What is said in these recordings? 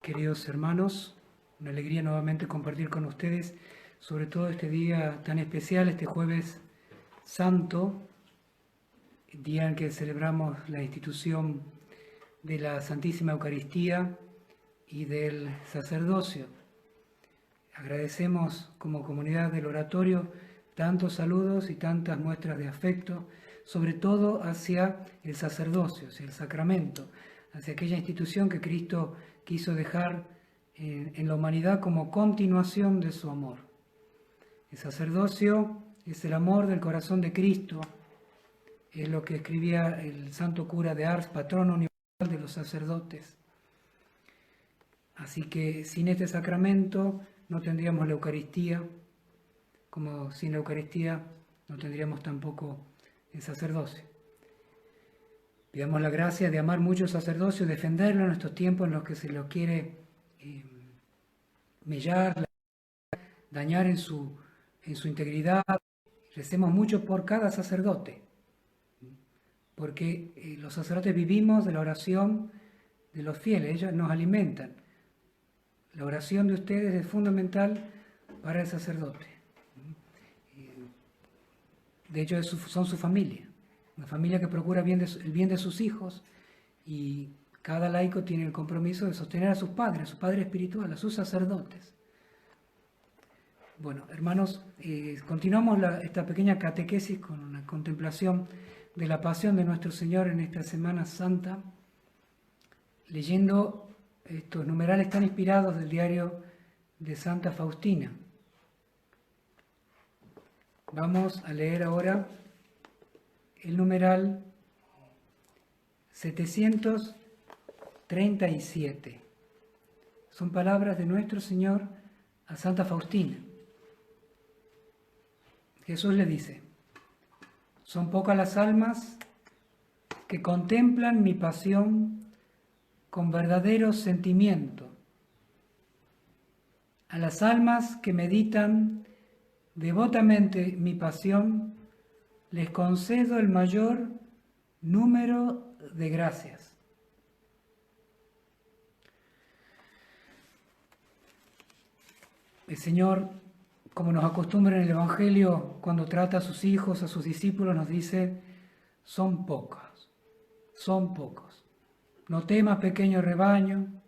Queridos hermanos, una alegría nuevamente compartir con ustedes, sobre todo este día tan especial, este jueves santo, día en que celebramos la institución de la Santísima Eucaristía y del sacerdocio. Agradecemos como comunidad del oratorio tantos saludos y tantas muestras de afecto, sobre todo hacia el sacerdocio, hacia el sacramento, hacia aquella institución que Cristo quiso dejar en la humanidad como continuación de su amor. El sacerdocio es el amor del corazón de Cristo, es lo que escribía el santo cura de Ars, patrono universal de los sacerdotes. Así que sin este sacramento no tendríamos la Eucaristía, como sin la Eucaristía no tendríamos tampoco el sacerdocio. Pidamos la gracia de amar mucho el sacerdocio, defenderlo en estos tiempos en los que se lo quiere mellar, dañar en su integridad. Recemos mucho por cada sacerdote, porque los sacerdotes vivimos de la oración de los fieles, ellos nos alimentan. La oración de ustedes es fundamental para el sacerdote. De hecho, son su familia, una familia que procura el bien de sus hijos, y cada laico tiene el compromiso de sostener a sus padres, a su padre espiritual, a sus sacerdotes. Bueno, hermanos, continuamos esta pequeña catequesis con una contemplación de la pasión de nuestro Señor en esta Semana Santa, leyendo estos numerales tan inspirados del diario de Santa Faustina. Vamos a leer ahora el numeral 737. Son palabras de nuestro Señor a Santa Faustina. Jesús le dice: son pocas las almas que contemplan mi pasión con verdadero sentimiento. A las almas que meditan devotamente mi pasión, les concedo el mayor número de gracias. El Señor, como nos acostumbra en el Evangelio, cuando trata a sus hijos, a sus discípulos, nos dice: son pocos, son pocos. No temas, pequeño rebaño,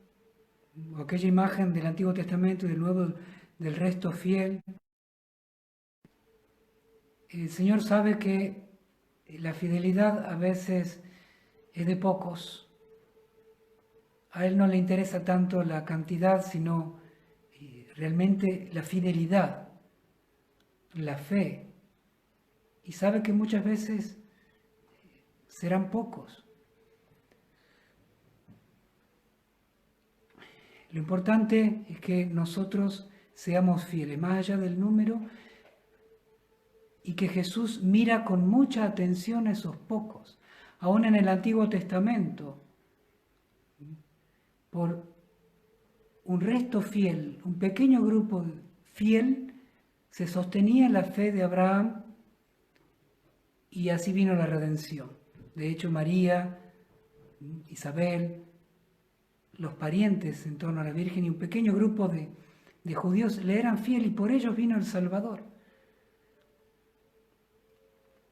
o aquella imagen del Antiguo Testamento y del Nuevo, del resto fiel. El Señor sabe que la fidelidad a veces es de pocos. A Él no le interesa tanto la cantidad, sino realmente la fidelidad, la fe. Y sabe que muchas veces serán pocos. Lo importante es que nosotros seamos fieles, más allá del número, y que Jesús mira con mucha atención a esos pocos. Aún en el Antiguo Testamento, por un resto fiel, un pequeño grupo fiel, se sostenía la fe de Abraham, y así vino la redención. De hecho, María, Isabel, los parientes en torno a la Virgen y un pequeño grupo de judíos le eran fieles, y por ellos vino el Salvador.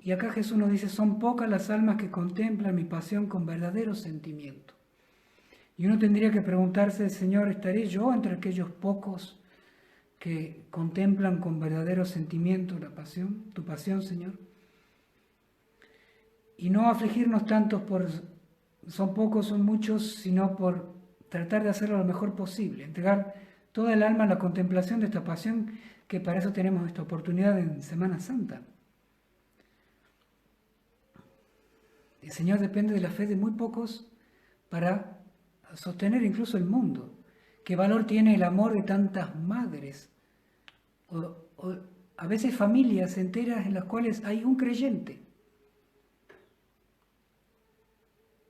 Y acá Jesús nos dice: son pocas las almas que contemplan mi pasión con verdadero sentimiento. Y uno tendría que preguntarse: Señor, ¿estaré yo entre aquellos pocos que contemplan con verdadero sentimiento la pasión, tu pasión, Señor? Y no afligirnos tanto por son pocos, son muchos, sino por tratar de hacerlo lo mejor posible, entregar toda el alma a la contemplación de esta pasión, que para eso tenemos esta oportunidad en Semana Santa. El Señor depende de la fe de muy pocos para sostener incluso el mundo. ¿Qué valor tiene el amor de tantas madres? O a veces familias enteras en las cuales hay un creyente.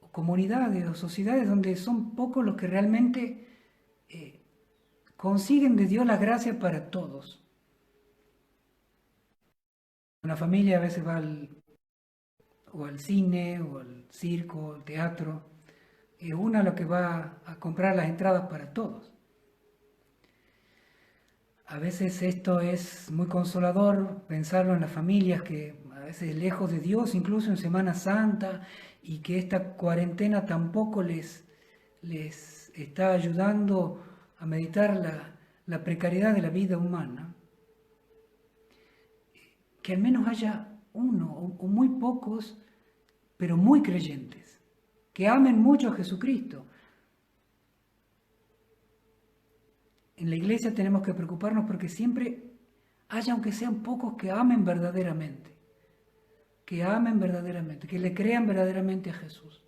O comunidades o sociedades donde son pocos los que realmente consiguen de Dios la gracia para todos. Una familia a veces va al cine, o al circo, al teatro, es una la que va a comprar las entradas para todos. A veces esto es muy consolador, pensarlo en las familias que a veces lejos de Dios, incluso en Semana Santa, y que esta cuarentena tampoco les está ayudando a meditar la precariedad de la vida humana. Que al menos haya uno o muy pocos, pero muy creyentes, que amen mucho a Jesucristo. En la iglesia tenemos que preocuparnos porque siempre haya, aunque sean pocos, que amen verdaderamente, que le crean verdaderamente a Jesús.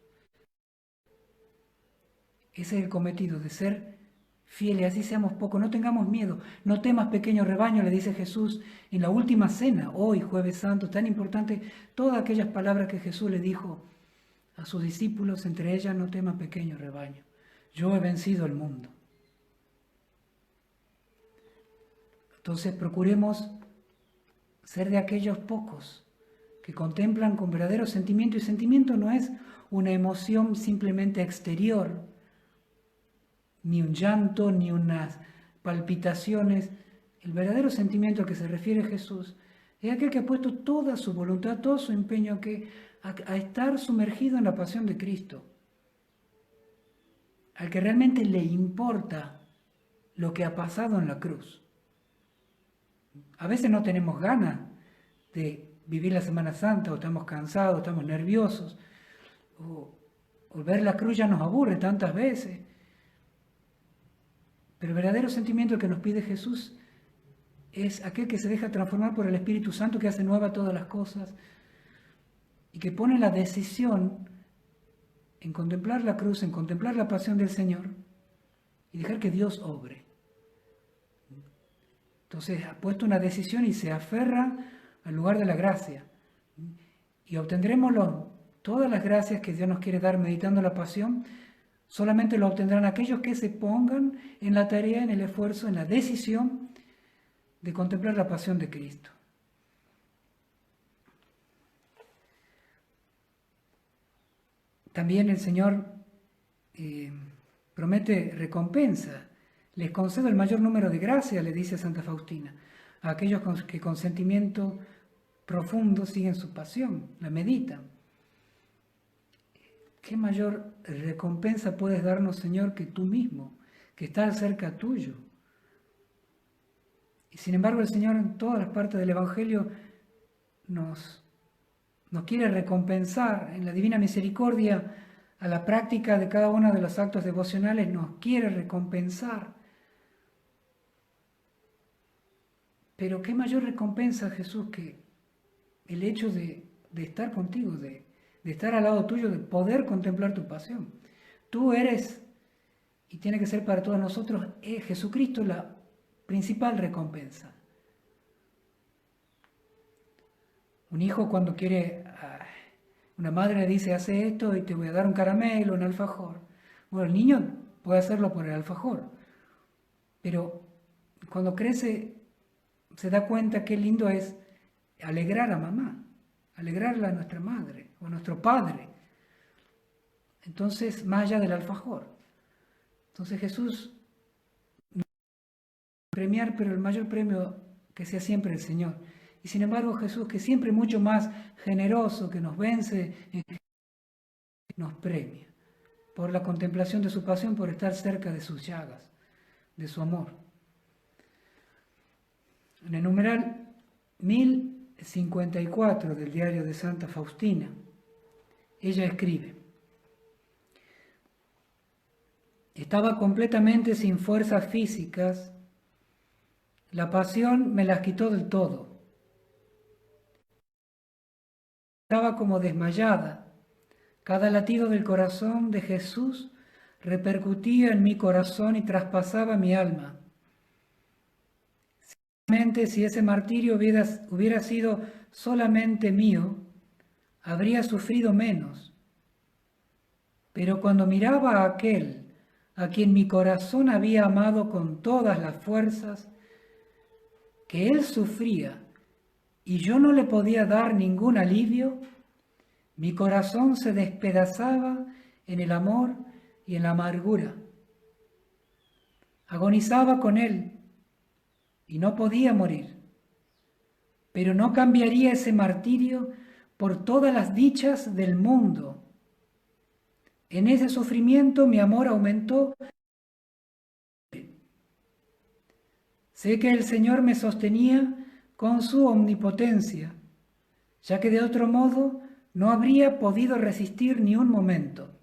Ese es el cometido, de ser fieles, así seamos pocos, no tengamos miedo, no temas pequeño rebaño, le dice Jesús en la última cena, hoy Jueves Santo, tan importante, todas aquellas palabras que Jesús le dijo a sus discípulos, entre ellas, no temas pequeño rebaño, yo he vencido el mundo. Entonces procuremos ser de aquellos pocos que contemplan con verdadero sentimiento, y sentimiento no es una emoción simplemente exterior, ni un llanto, ni unas palpitaciones. El verdadero sentimiento al que se refiere Jesús es aquel que ha puesto toda su voluntad, todo su empeño a estar sumergido en la pasión de Cristo, al que realmente le importa lo que ha pasado en la cruz. A veces no tenemos ganas de vivir la Semana Santa, o estamos cansados, estamos nerviosos, o ver la cruz ya nos aburre tantas veces. Pero el verdadero sentimiento que nos pide Jesús es aquel que se deja transformar por el Espíritu Santo, que hace nueva todas las cosas y que pone la decisión en contemplar la cruz, en contemplar la pasión del Señor y dejar que Dios obre. Entonces ha puesto una decisión y se aferra al lugar de la gracia. Y obtendremos todas las gracias que Dios nos quiere dar meditando la pasión. Solamente lo obtendrán aquellos que se pongan en la tarea, en el esfuerzo, en la decisión de contemplar la pasión de Cristo. También el Señor promete recompensa. Les concedo el mayor número de gracias, le dice Santa Faustina, a aquellos que con sentimiento profundo siguen su pasión, la meditan. ¿Qué mayor recompensa puedes darnos, Señor, que tú mismo, que estás cerca tuyo? Y sin embargo el Señor en todas las partes del Evangelio nos quiere recompensar en la divina misericordia a la práctica de cada uno de los actos devocionales, nos quiere recompensar. Pero qué mayor recompensa, Jesús, que el hecho de estar contigo, de estar al lado tuyo, de poder contemplar tu pasión. Tú eres, y tiene que ser para todos nosotros, Jesucristo la principal recompensa. Un hijo cuando quiere, una madre le dice, hace esto y te voy a dar un caramelo, un alfajor. Bueno, el niño puede hacerlo por el alfajor, pero cuando crece se da cuenta qué lindo es alegrar a mamá, alegrarla a nuestra madre o a nuestro padre. Entonces, más allá del alfajor. Entonces Jesús nos va a premiar, pero el mayor premio que sea siempre el Señor. Y sin embargo Jesús, que siempre mucho más generoso, que nos vence, nos premia por la contemplación de su pasión, por estar cerca de sus llagas, de su amor. En el numeral 1054 del diario de Santa Faustina, ella escribe: estaba completamente sin fuerzas físicas, la pasión me las quitó del todo. Estaba como desmayada, cada latido del corazón de Jesús repercutía en mi corazón y traspasaba mi alma. Si ese martirio hubiera sido solamente mío, habría sufrido menos. Pero cuando miraba a aquel a quien mi corazón había amado con todas las fuerzas, que él sufría y yo no le podía dar ningún alivio, mi corazón se despedazaba en el amor y en la amargura. Agonizaba con él y no podía morir, pero no cambiaría ese martirio por todas las dichas del mundo. En ese sufrimiento mi amor aumentó. Sé que el Señor me sostenía con su omnipotencia, ya que de otro modo no habría podido resistir ni un momento.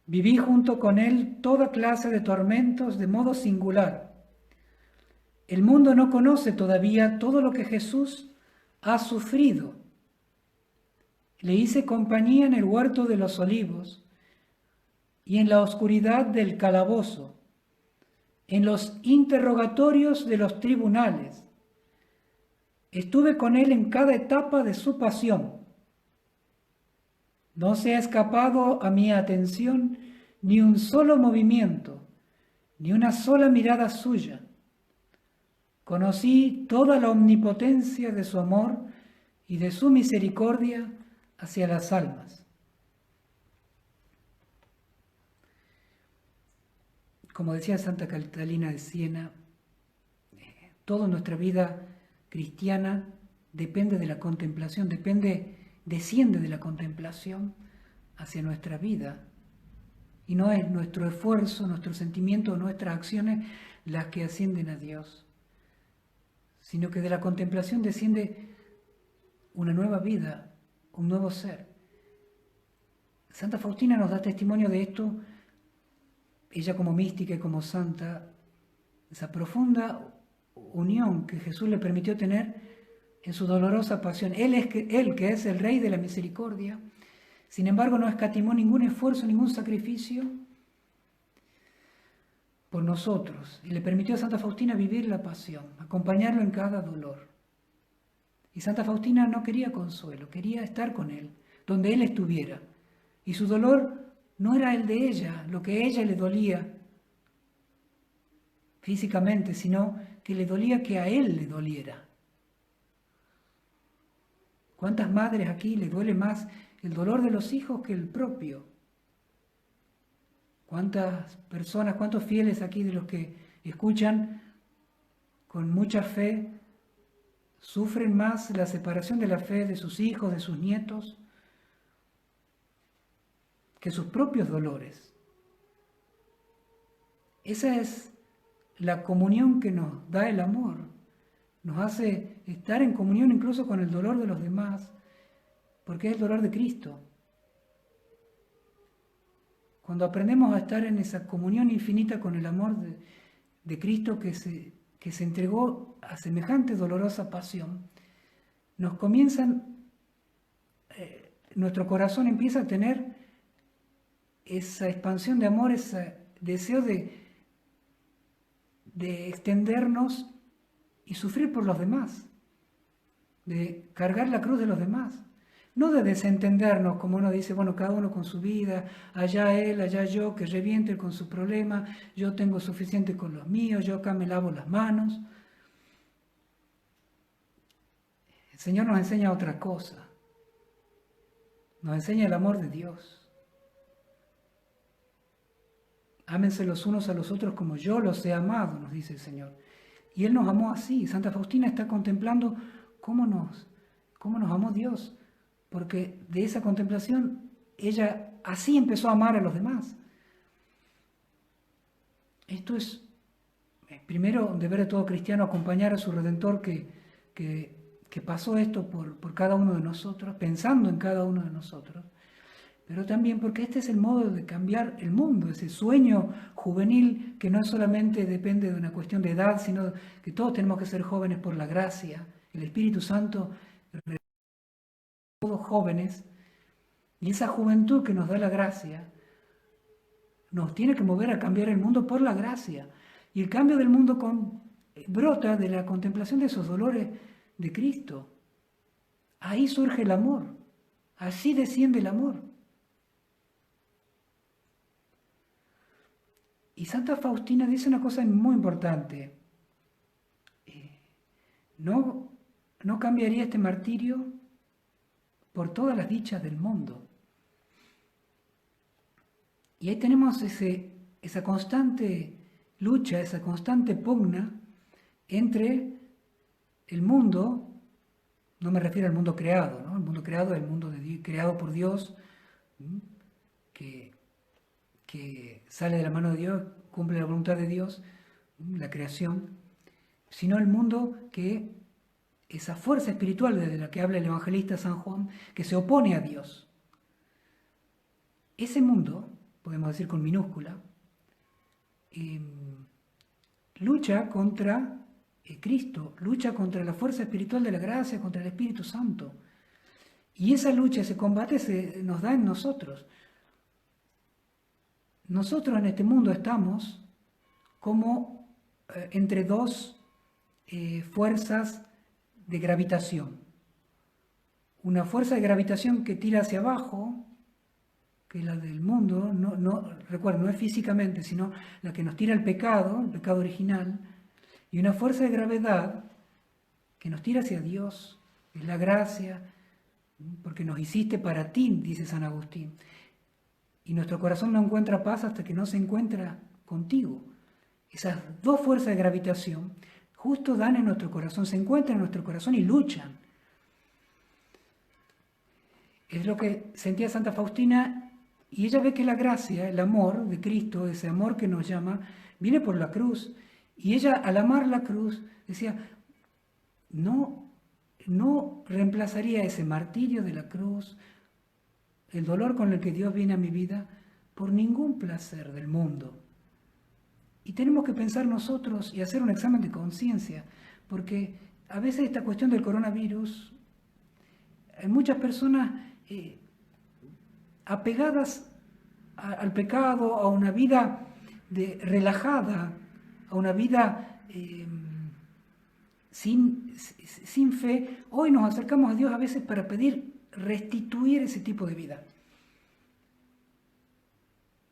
Viví junto con Él toda clase de tormentos de modo singular. El mundo no conoce todavía todo lo que Jesús ha sufrido. Le hice compañía en el huerto de los olivos y en la oscuridad del calabozo, en los interrogatorios de los tribunales. Estuve con Él en cada etapa de su pasión. No se ha escapado a mi atención ni un solo movimiento, ni una sola mirada suya. Conocí toda la omnipotencia de su amor y de su misericordia hacia las almas. Como decía Santa Catalina de Siena, toda nuestra vida cristiana depende de la contemplación, desciende de la contemplación hacia nuestra vida. Y no es nuestro esfuerzo, nuestro sentimiento, nuestras acciones las que ascienden a Dios, sino que de la contemplación desciende una nueva vida, un nuevo ser. Santa Faustina nos da testimonio de esto, ella como mística y como santa, esa profunda unión que Jesús le permitió tener en su dolorosa pasión. Él que es el Rey de la Misericordia, sin embargo no escatimó ningún esfuerzo, ningún sacrificio por nosotros, y le permitió a Santa Faustina vivir la pasión, acompañarlo en cada dolor. Y Santa Faustina no quería consuelo, quería estar con él, donde él estuviera. Y su dolor no era el de ella, lo que a ella le dolía físicamente, sino que le dolía que a él le doliera. ¿Cuántas madres aquí le duele más el dolor de los hijos que el propio? ¿Cuántas personas, cuántos fieles aquí de los que escuchan con mucha fe sufren más la separación de la fe de sus hijos, de sus nietos, que sus propios dolores? Esa es la comunión que nos da el amor. Nos hace estar en comunión incluso con el dolor de los demás, porque es el dolor de Cristo. Cuando aprendemos a estar en esa comunión infinita con el amor de Cristo que se entregó a semejante dolorosa pasión, nuestro corazón empieza a tener esa expansión de amor, ese deseo de extendernos y sufrir por los demás, de cargar la cruz de los demás. No de desentendernos, como uno dice, bueno, cada uno con su vida, allá él, allá yo, que reviente él con su problema, yo tengo suficiente con los míos, yo acá me lavo las manos. El Señor nos enseña otra cosa, nos enseña el amor de Dios. Ámense los unos a los otros como yo los he amado, nos dice el Señor. Y Él nos amó así. Santa Faustina está contemplando cómo nos amó Dios, porque de esa contemplación ella así empezó a amar a los demás. Esto es, primero, deber de todo cristiano acompañar a su Redentor que pasó esto por cada uno de nosotros, pensando en cada uno de nosotros, pero también porque este es el modo de cambiar el mundo, ese sueño juvenil que no solamente depende de una cuestión de edad, sino que todos tenemos que ser jóvenes por la gracia. El Espíritu Santo, todos jóvenes, y esa juventud que nos da la gracia, nos tiene que mover a cambiar el mundo por la gracia. Y el cambio del mundo brota de la contemplación de esos dolores de Cristo. Ahí surge el amor, así desciende el amor. Y Santa Faustina dice una cosa muy importante. No cambiaría este martirio por todas las dichas del mundo. Y ahí tenemos esa constante lucha, esa constante pugna entre el mundo, no me refiero al mundo creado, ¿no? El mundo creado es el mundo creado por Dios, que, que sale de la mano de Dios, cumple la voluntad de Dios, la creación, sino el mundo que, esa fuerza espiritual de la que habla el evangelista San Juan, que se opone a Dios. Ese mundo, podemos decir con minúscula, lucha contra Cristo, lucha contra la fuerza espiritual de la gracia, contra el Espíritu Santo. Y esa lucha, ese combate nos da en nosotros. Nosotros en este mundo estamos como entre dos fuerzas de gravitación. Una fuerza de gravitación que tira hacia abajo, que es la del mundo, recuerden, no es físicamente, sino la que nos tira el pecado original, y una fuerza de gravedad que nos tira hacia Dios, es la gracia, porque nos hiciste para ti, dice San Agustín. Y nuestro corazón no encuentra paz hasta que no se encuentra contigo. Esas dos fuerzas de gravitación justo dan en nuestro corazón, se encuentran en nuestro corazón y luchan. Es lo que sentía Santa Faustina, y ella ve que la gracia, el amor de Cristo, ese amor que nos llama, viene por la cruz. Y ella, al amar la cruz, decía, no reemplazaría ese martirio de la cruz, el dolor con el que Dios viene a mi vida, por ningún placer del mundo. Y tenemos que pensar nosotros y hacer un examen de conciencia, porque a veces esta cuestión del coronavirus, hay muchas personas apegadas al pecado, a una vida relajada, a una vida sin fe. Hoy nos acercamos a Dios a veces para pedir restituir ese tipo de vida.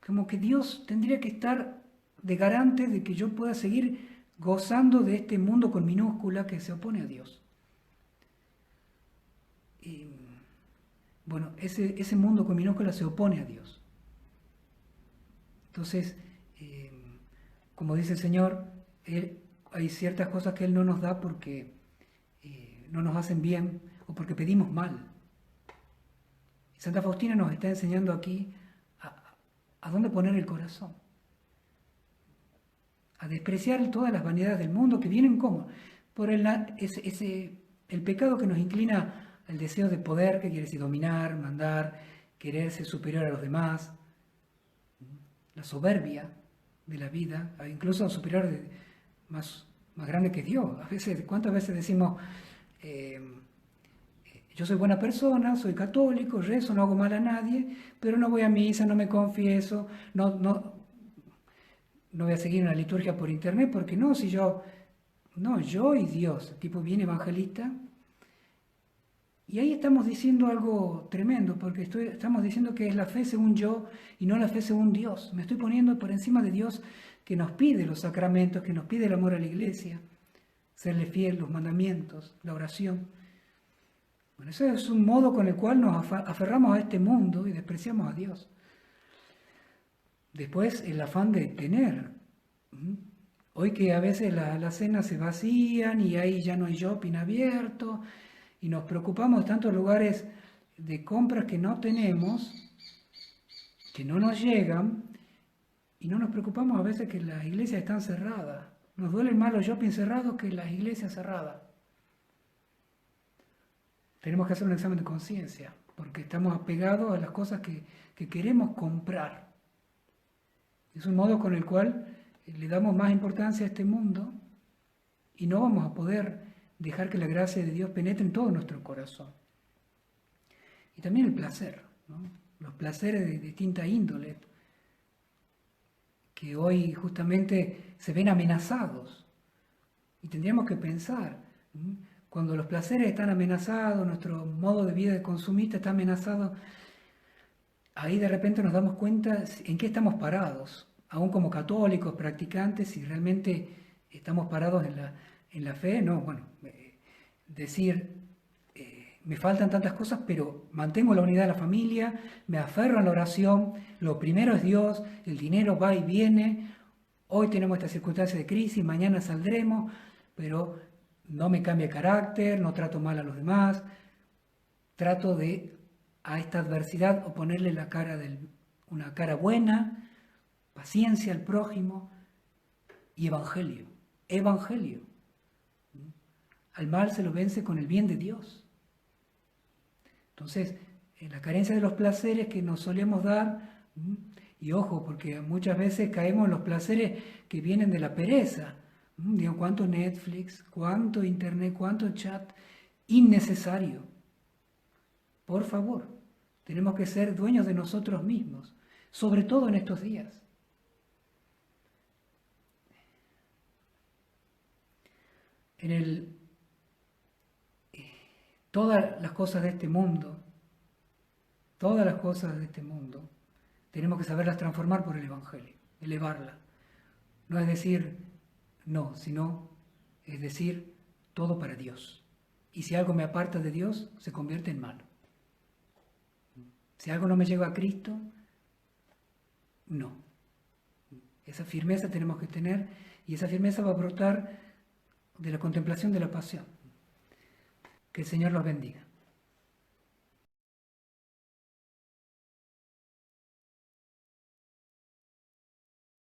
Como que Dios tendría que estar de garante de que yo pueda seguir gozando de este mundo con minúscula que se opone a Dios. Y, bueno, ese mundo con minúscula se opone a Dios. Entonces, como dice el Señor, hay ciertas cosas que Él no nos da porque no nos hacen bien o porque pedimos mal. Santa Faustina nos está enseñando aquí a dónde poner el corazón. A despreciar todas las vanidades del mundo que vienen como por el pecado que nos inclina al deseo de poder, que quiere decir dominar, mandar, querer ser superior a los demás, la soberbia de la vida, incluso superior más grande que Dios. ¿Cuántas veces decimos, yo soy buena persona, soy católico, rezo, no hago mal a nadie, pero no voy a misa, no me confieso, no voy a seguir una liturgia por internet, porque yo y Dios, el tipo bien evangelista. Y ahí estamos diciendo algo tremendo, porque estamos diciendo que es la fe según yo y no la fe según Dios. Me estoy poniendo por encima de Dios, que nos pide los sacramentos, que nos pide el amor a la iglesia, serle fiel, los mandamientos, la oración. Bueno, ese es un modo con el cual nos aferramos a este mundo y despreciamos a Dios. Después, el afán de tener. Hoy que a veces las cenas se vacían y ahí ya no hay shopping abierto y nos preocupamos de tantos lugares de compras que no tenemos, que no nos llegan, y no nos preocupamos a veces que las iglesias están cerradas. Nos duelen más los shopping cerrados que las iglesias cerradas. Tenemos que hacer un examen de conciencia, porque estamos apegados a las cosas que queremos comprar. Es un modo con el cual le damos más importancia a este mundo y no vamos a poder dejar que la gracia de Dios penetre en todo nuestro corazón. Y también el placer, ¿no? Los placeres de distinta índole, que hoy justamente se ven amenazados. Y tendríamos que pensar, cuando los placeres están amenazados, nuestro modo de vida de consumista está amenazado, ahí de repente nos damos cuenta en qué estamos parados, aún como católicos, practicantes, si realmente estamos parados en la fe. No, bueno, decir, me faltan tantas cosas, pero mantengo la unidad de la familia, me aferro a la oración, lo primero es Dios, el dinero va y viene, hoy tenemos esta circunstancia de crisis, mañana saldremos, pero no me cambia carácter, no trato mal a los demás, trato de a esta adversidad o ponerle una cara buena, paciencia al prójimo y evangelio. Evangelio. Al mal se lo vence con el bien de Dios. Entonces, en la carencia de los placeres que nos solemos dar, y ojo, porque muchas veces caemos en los placeres que vienen de la pereza. Digo, cuánto Netflix, cuánto internet, cuánto chat, innecesario. Por favor, tenemos que ser dueños de nosotros mismos, sobre todo en estos días. Todas las cosas de este mundo, tenemos que saberlas transformar por el Evangelio, elevarla. No es decir no, sino es decir todo para Dios. Y si algo me aparta de Dios, se convierte en malo. Si algo no me lleva a Cristo, no. Esa firmeza tenemos que tener y esa firmeza va a brotar de la contemplación de la pasión. Que el Señor los bendiga.